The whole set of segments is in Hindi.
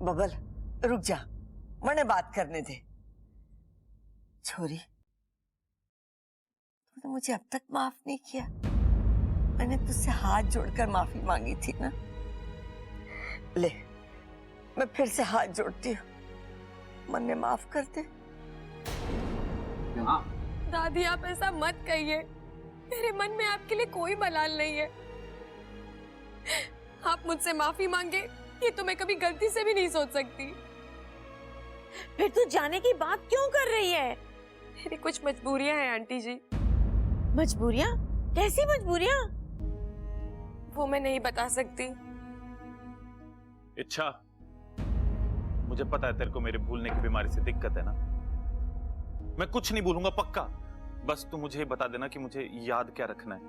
बबल रुक जा, मने बात करने दे। छोरी, तूने मुझे अब तक माफ नहीं किया। मैंने तुझसे हाथ जोड़कर माफी मांगी थी ना। ले, मैं फिर से हाथ जोड़ती हूँ, मन्ने माफ कर दे। दादी आप ऐसा मत कहिए, मेरे मन में आपके लिए कोई मलाल नहीं है। आप मुझसे माफी मांगे ये तो मैं कभी गलती से भी नहीं सोच सकती। फिर तू जाने की बात क्यों कर रही है? मेरी कुछ मजबूरियां हैं आंटी जी। मजबूरियां? कैसी मजबूरियां? वो मैं नहीं बता सकती। इच्छा, मुझे पता है तेरे को मेरे भूलने की बीमारी से दिक्कत है ना। मैं कुछ नहीं भूलूंगा पक्का। बस तू मुझे बता देना कि मुझे याद क्या रखना है।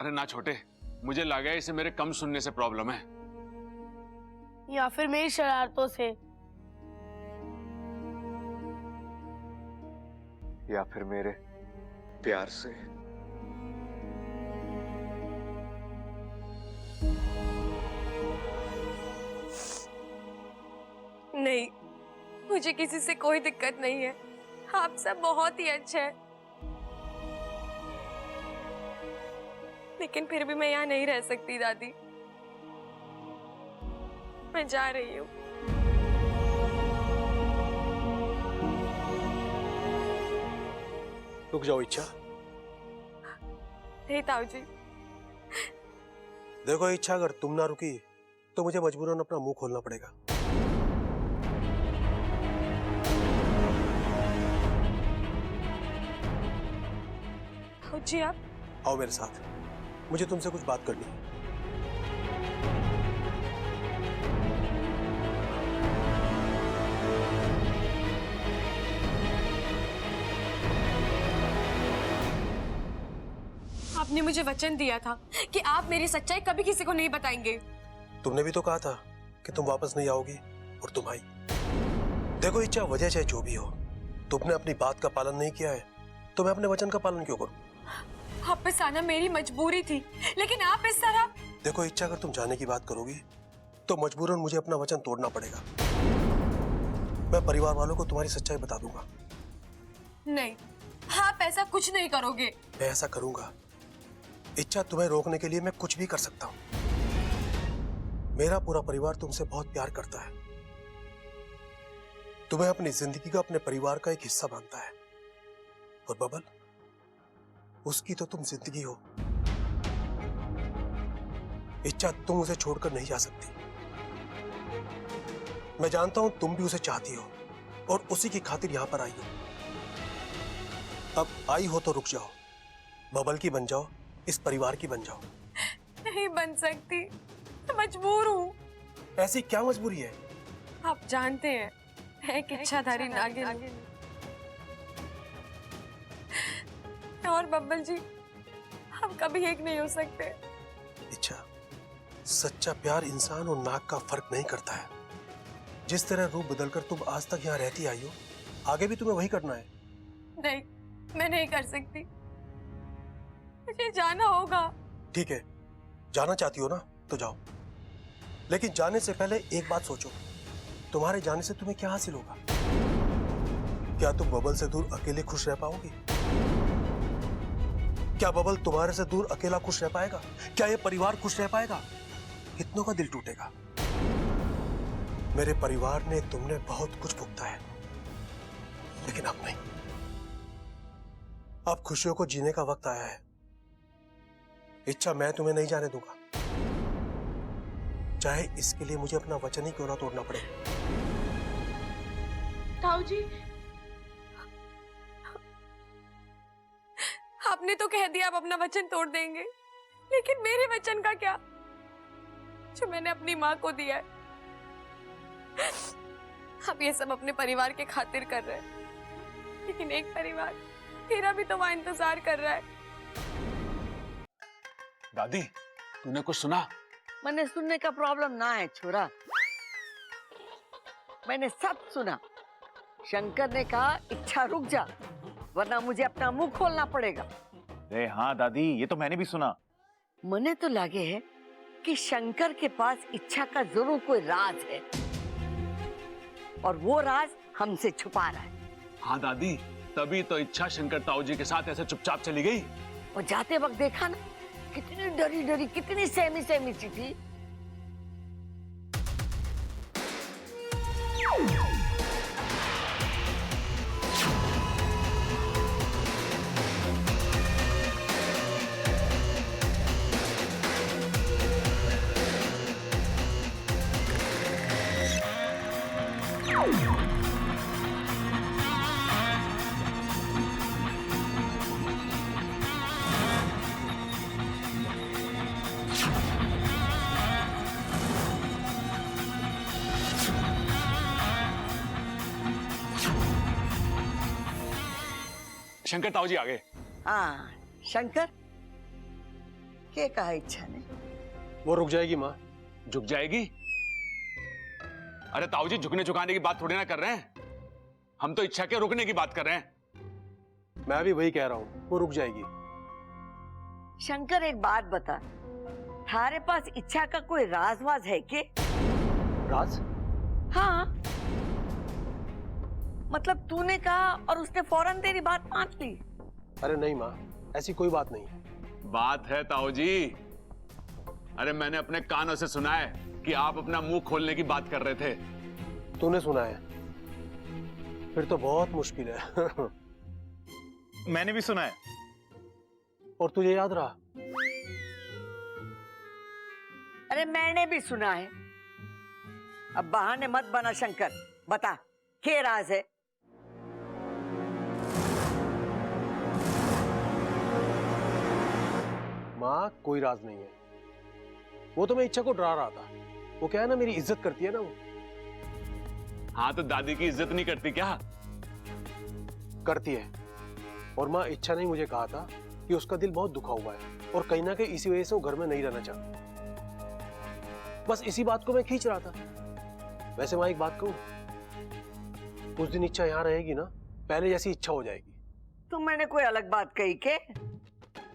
अरे ना छोटे, मुझे लगा है इसे मेरे कम सुनने से प्रॉब्लम है, या फिर मेरी शरारतों से, या फिर मेरे प्यार से। नहीं, मुझे किसी से कोई दिक्कत नहीं है। आप सब बहुत ही अच्छे हैं, लेकिन फिर भी मैं यहाँ नहीं रह सकती दादी। मैं जा रही हूँ। रुक जाओ इच्छा। नहीं ताऊ जी। देखो इच्छा, अगर तुम ना रुकी तो मुझे मजबूरन अपना मुंह खोलना पड़ेगा। ताऊ जी आप आओ मेरे साथ, मुझे तुमसे कुछ बात करनी है। आपने मुझे वचन दिया था कि आप मेरी सच्चाई कभी किसी को नहीं बताएंगे। तुमने भी तो कहा था कि तुम वापस नहीं आओगी, और तुम आई। देखो इच्छा, वजह चाहे जो भी हो, तुमने अपनी बात का पालन नहीं किया है तो मैं अपने वचन का पालन क्यों करूं? वापस आना मेरी मजबूरी थी, लेकिन आप इस तरह। देखो इच्छा, अगर तुम जाने की बात करोगी तो मजबूरन मुझे अपना वचन तोड़ना पड़ेगा। मैं परिवार वालों को तुम्हारी सच्चाई बता दूंगा। नहीं, आप ऐसा कुछ नहीं करोगे। मैं ऐसा करूंगा। इच्छा, तुम्हें रोकने के लिए मैं कुछ भी कर सकता हूं। मेरा पूरा परिवार तुमसे बहुत प्यार करता है, तुम्हें अपनी जिंदगी का, अपने परिवार का एक हिस्सा मानता है। और बबल, उसकी तो तुम जिंदगी हो। इच्छा, तुम उसे छोड़कर नहीं जा सकती। मैं जानता हूं तुम भी उसे चाहती हो और उसी की खातिर यहां पर आई हो। अब आई हो तो रुक जाओ, बबल की बन जाओ, इस परिवार की बन जाओ। नहीं बन सकती, मैं मजबूर हूँ। ऐसी क्या मजबूरी है? आप जानते हैं मैं एक इच्छाधारी नागिन हूँ। और बब्बल जी, हम कभी एक नहीं हो सकते। इच्छा, सच्चा प्यार इंसान और नाग का फर्क नहीं करता है। जिस तरह रूप बदलकर तुम आज तक यहाँ रहती आई हो, आगे भी तुम्हें वही करना है। नहीं, मैं नहीं कर सकती, मुझे जाना होगा। ठीक है, जाना चाहती हो ना तो जाओ, लेकिन जाने से पहले एक बात सोचो, तुम्हारे जाने से तुम्हें क्या हासिल होगा? क्या तुम बबल से दूर अकेले खुश रह पाओगी? क्या बबल तुम्हारे से दूर अकेला खुश रह पाएगा? क्या ये परिवार खुश रह पाएगा? कितनों का दिल टूटेगा। मेरे परिवार ने तुमने बहुत कुछ भुगता है, लेकिन अब नहीं। अब खुशियों को जीने का वक्त आया है। इच्छा, मैं तुम्हें नहीं जाने दूंगा, चाहे इसके लिए मुझे अपना वचन ही क्यों ना तोड़ना पड़े। ताऊ जी, आपने तो कह दिया आप अपना वचन तोड़ देंगे, लेकिन मेरे वचन का क्या, जो मैंने अपनी माँ को दिया है। आप ये सब अपने परिवार के खातिर कर रहे हैं, लेकिन एक परिवार तेरा भी तो वहां इंतजार कर रहा है। दादी तूने कुछ सुना? मैंने सुनने का प्रॉब्लम ना है छोरा, मैंने सब सुना। शंकर ने कहा इच्छा रुक जा, वरना मुझे अपना मुंह खोलना पड़ेगा। अरे हाँ दादी, ये तो मैंने भी सुना। मने तो लागे है कि शंकर के पास इच्छा का जरूर कोई राज है और वो राज हमसे छुपा रहा है। हाँ दादी, तभी तो इच्छा शंकर ताऊ जी के साथ ऐसे चुपचाप चली गई। और जाते वक्त देखा ना, कितनी डरी डरी, कितनी सहमी सहमी सी थी। शंकर ताऊ जी आ गए। हाँ शंकर, क्या कहा इच्छा ने? वो रुक जाएगी माँ। झुक जाएगी? अरे ताऊ जी, झुकने झुकाने की बात थोड़ी ना कर रहे हैं, हम तो इच्छा के रुकने की बात कर रहे हैं। मैं भी वही कह रहा हूँ, वो रुक जाएगी। शंकर एक बात बता, थारे पास इच्छा का कोई राजवाज है के? राज? हाँ, मतलब तूने कहा और उसने फौरन तेरी बात मान ली। अरे नहीं माँ, ऐसी कोई बात नहीं है। बात है ताऊ जी। अरे मैंने अपने कानों से सुना है कि आप अपना मुंह खोलने की बात कर रहे थे। तूने सुना है? फिर तो बहुत मुश्किल है। मैंने भी सुना है। और तुझे याद रहा? अरे मैंने भी सुना है। अब बहाने मत बना शंकर, बता क्या राज है? माँ, कोई राज नहीं है। वो तो मैं इच्छा को डरा रहा था। वो क्या है ना, मेरी इज्जत करती है ना वो। हाँ तो दादी की इज्जत नहीं करती क्या? करती है। और माँ, इच्छा ने मुझे कहा था कि उसका दिल बहुत दुखा हुआ है और कहीं ना कहीं इसी वजह से वो घर में नहीं रहना चाहता। बस इसी बात को मैं खींच रहा था। वैसे माँ एक बात कहूँ, उस दिन इच्छा यहाँ रहेगी ना, पहले जैसी इच्छा हो जाएगी। तो मैंने कोई अलग बात कही के?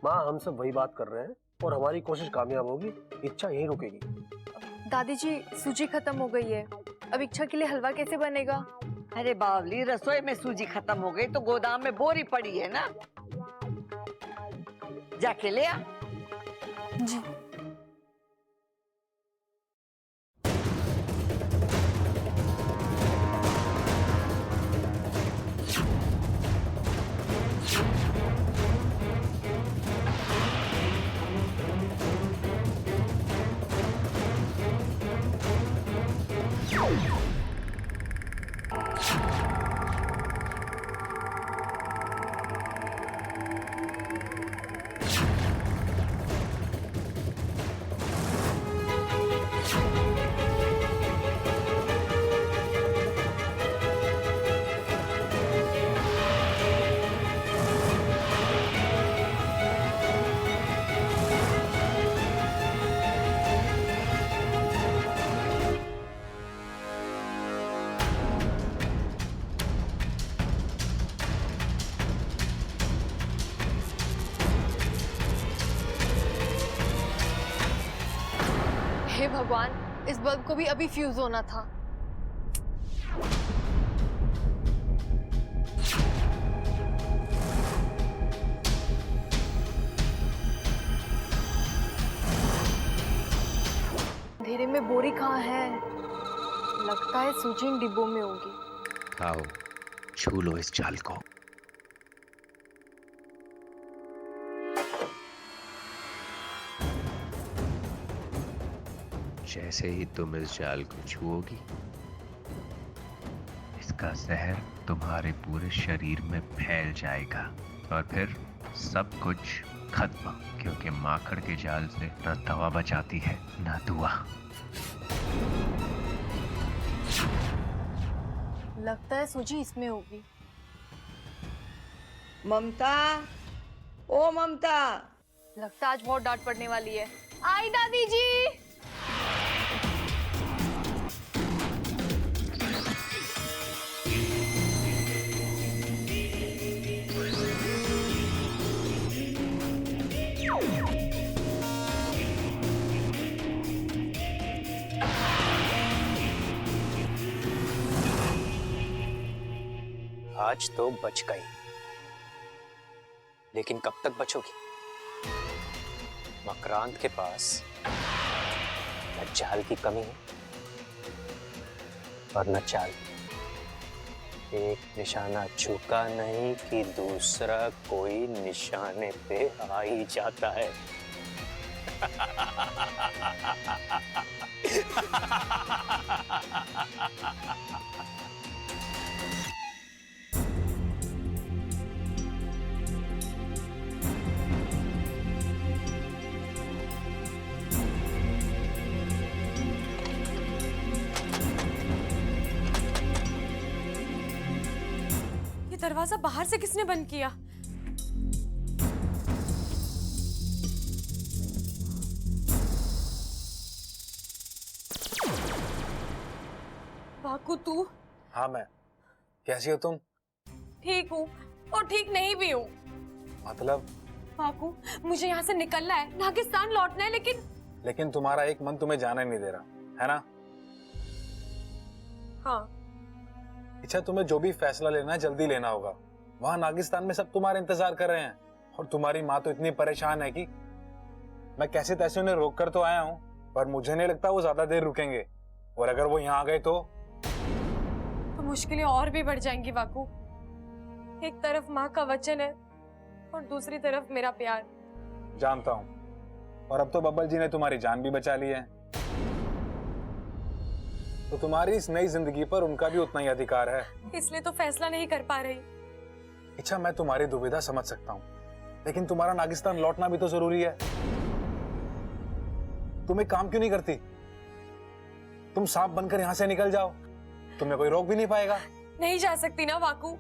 माँ, हम सब वही बात कर रहे हैं और हमारी कोशिश कामयाब होगी। इच्छा यहीं रुकेगी। दादी जी, सूजी खत्म हो गई है, अब इच्छा के लिए हलवा कैसे बनेगा? अरे बावली, रसोई में सूजी खत्म हो गई तो गोदाम में बोरी पड़ी है ना, जाके ले आ। जी। हे भगवान, इस बल्ब को भी अभी फ्यूज होना था। अंधेरे में बोरी कहाँ है? लगता है सूजी इन डिब्बों में होगी। आओ, छू लो इस जाल को। जैसे ही तुम इस जाल को छुओगी, इसका जहर तुम्हारे पूरे शरीर में फैल जाएगा और फिर सब कुछ खत्म, क्योंकि माकड़ के जाल से न दवा बचाती है न दुआ। लगता है सूजी इसमें होगी। ममता, ओ ममता। लगता है आज बहुत डांट पड़ने वाली है। आई दादी जी। आज तो बच गई, लेकिन कब तक बचोगी? मकरांत के पास न जाल की कमी है और न चाल। एक निशाना झुका नहीं कि दूसरा कोई निशाने पे आ ही जाता है। ये दरवाजा बाहर से किसने बंद किया? वाकू तू? हाँ मैं। कैसी हो तुम? ठीक हूँ और ठीक नहीं भी हूँ। मतलब? वाकू, मुझे यहाँ से निकलना है, नागिस्तान लौटना है, लेकिन तुम्हारा एक मन तुम्हें जाने नहीं दे रहा है ना? हाँ। अच्छा, तुम्हें जो भी फैसला लेना है जल्दी लेना होगा। वहां नागिस्तान में सब तुम्हारे इंतजार कर रहे हैं और तुम्हारी माँ तो इतनी परेशान है कि मैं कैसे तैसे उन्हें रोक कर तो आया हूँ, पर मुझे नहीं लगता वो ज्यादा देर रुकेंगे। और अगर वो यहाँ आ गए तो मुश्किलें और भी बढ़ जाएंगी वाकू। एक तरफ माँ का वचन है और दूसरी तरफ मेरा प्यार। जानता हूँ, और अब तो बब्बल जी ने तुम्हारी जान भी बचा ली है, तो तुम्हारी इस नई जिंदगी पर उनका भी उतना ही अधिकार है। इसलिए तो फैसला नहीं कर पा रही। अच्छा, मैं तुम्हारी दुविधा समझ सकता हूँ, लेकिन तुम्हारा नागिस्तान लौटना भी तो जरूरी है। तुम एक काम क्यों नहीं करती? तुम सांप बनकर यहाँ से निकल जाओ, तुम्हें कोई रोक भी नहीं पाएगा। नहीं जा सकती ना वाकू।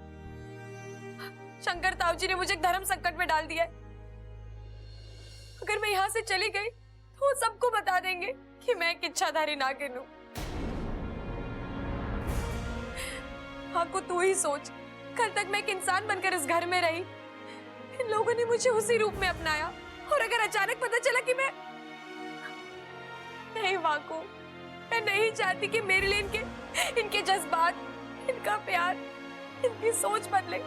शंकर ताऊ जी ने मुझे एक धर्म संकट में डाल दिया है। अगर मैं यहाँ से चली गई तो वो सबको बता देंगे कि मैं एक इच्छाधारी नागिन हूँ। वाकू, तू ही सोच, कल तक मैं एक इंसान बनकर इस घर में रही, इन लोगों ने मुझे उसी रूप में अपनाया, और अगर अचानक पता चला कि मैं नहीं वाकू, मैं नहीं चाहती कि मेरे लिए इनके जज्बात, इनका प्यार, इनकी सोच बदले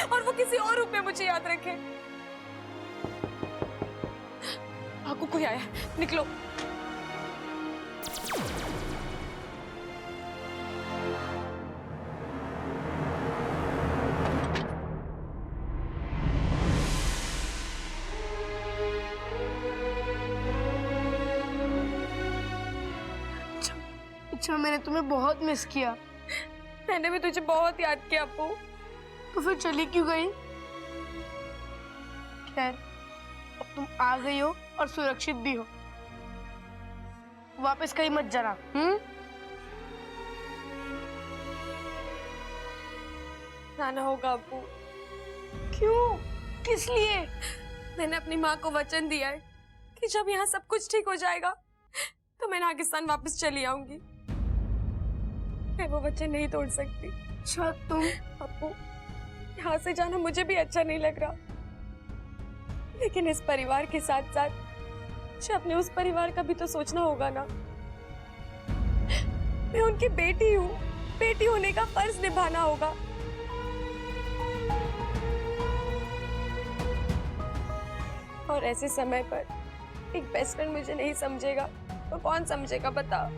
और वो किसी और रूप में मुझे याद रखे। वाकू, कोई आया, निकलो। अच्छा, मैंने तुम्हें बहुत मिस किया। मैंने भी तुझे बहुत याद किया अप्पू। तो फिर चली क्यों गई? खैर, अब तुम आ गई हो और सुरक्षित भी हो। वापस कहीं मत जाना। जाना होगा अप्पू। क्यों? किस लिए? मैंने अपनी माँ को वचन दिया है कि जब यहाँ सब कुछ ठीक हो जाएगा तो मैं नागिस्तान वापस चली आऊंगी। मैं वो वचन नहीं तोड़ सकती। अच्छा, तुम? अप्पू, यहाँ से जाना मुझे भी अच्छा नहीं लग रहा, लेकिन इस परिवार के साथ साथ मुझे अपने उस परिवार का भी तो सोचना होगा ना। मैं उनकी बेटी हूँ, बेटी होने का फर्ज निभाना होगा। और ऐसे समय पर एक बेस्ट फ्रेंड मुझे नहीं समझेगा तो कौन समझेगा, बता।